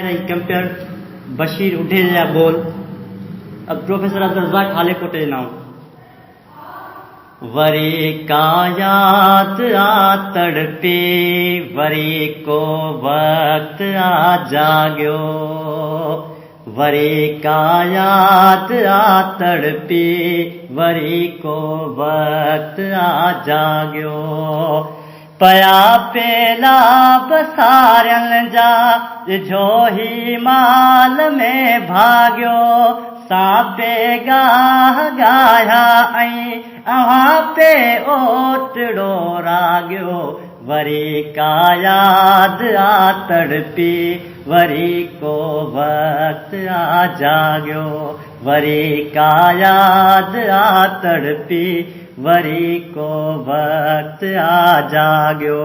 Compare Bashir उठे जा बोल। अब प्रोफेसर अब्दुल रज़ाक हाले कोटे नाम वरी का याद आ तड़पे वरी को वक्त आ जाग्यो वरी का याद आ तड़पे वरी को वक्त आ जाग्यो पया पेला बसारन जा जो ही माल में भाग्यो सापे गाह गाया ऐं अहां पे ओटड़ो राग्यो वरी का याद आ तड़पी वरी को वक्त आ जाग्यो वरी का याद आ तड़पी वरी को वक्त आ जाग्यो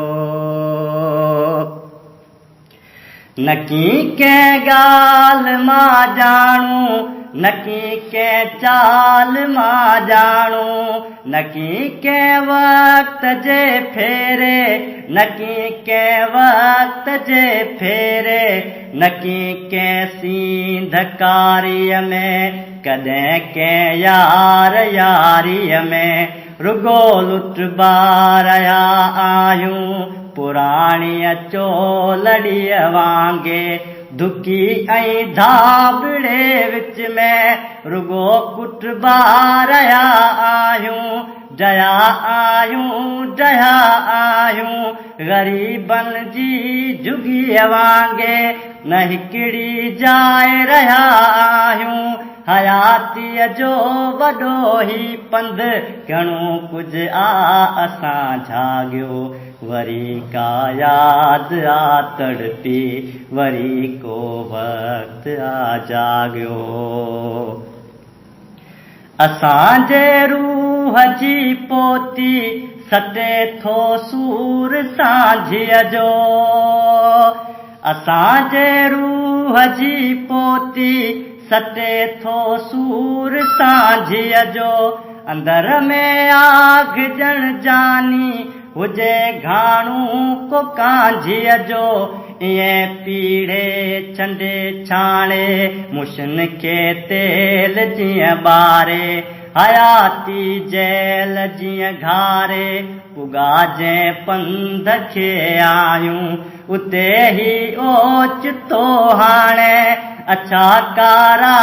नकी के गाल मां जाणू नकी के चाल मां जाणू नकी के वक्त जे फेरे नकी के वक्त जे फेरे नकी के सींधकारीअ में कदें के यार यारीअ में रुगो लुट बारया आयूं पुराणीअ चोलड़ीअ वांगे दुखी ऐं धाबड़े विच में रुगो कुट बारया आयूं जया आयूं ग़रीबन जी जुगीअ वांगे न हिकिड़ी जाए रहिया आयूं हयातीअ जो वॾो ही पंध घणो कुझु आ असां जाॻियो वरी का याद आ तड़पी वरी को वक्त आ जाॻियो असांजे रूह जी पोती सटे थो सूर सांझीअ जो असांजे रूह जी पोती सटे थो सूर सांझीअ जो अंदर में आग जण जानी हुजे घाणू को कांझीअ जो ईअं पीढ़े छंडे छाणे मुशन खे तेल जीअं ॿारे हयाती जेल जीअं घारे पुगाजे पंध खे आयूं उते ही ओचितो हाणे अच्छा कारा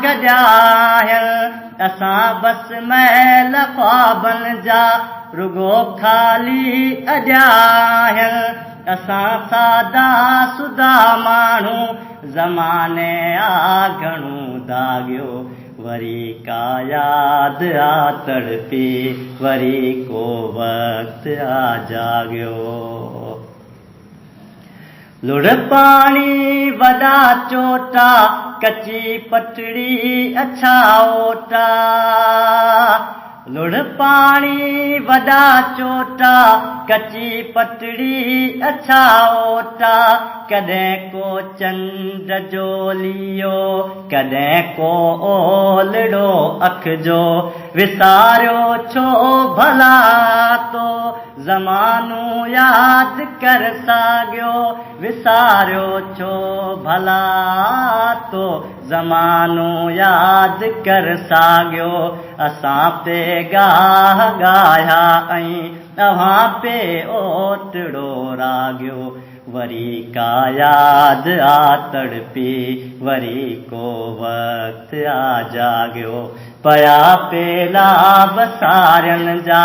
गॾायल असां बस महल ख्वाबन जा रुगो खाली अॼायल असां सादा सुदा माण्हू ज़माने आ घणो दाॻियो वरी का याद आ तड़पी वरी को वक्त आ जाॻियो लुड़ पाणी वॾा चोटा कची पटड़ी अच्छा ओटा लुड़ पाणी वॾा चोटा कची पटड़ी अच्छा ओटा कॾहिं को चंड जो लियो कॾहिं को ओलड़ो अख जो विसारियो छो भला तो ज़मानो याद कर साॻियो विसारियो छो भला तो ज़मानो याद कर साॻियो असां पे गाह गाया ऐं तव्हां पे ओटड़ो राॻियो वरी का याद आ तड़पी वरी को वक्त आ जाॻियो पया पेला बसारन जा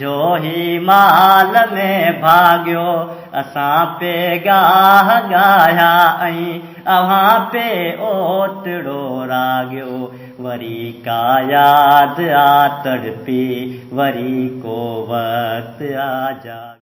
जो ही माल में भाग्यो असां पे गाह गाया ऐं अव्हां पे ओटड़ो राॻियो वरी का याद आ तड़पी वरी को वक्त आ जा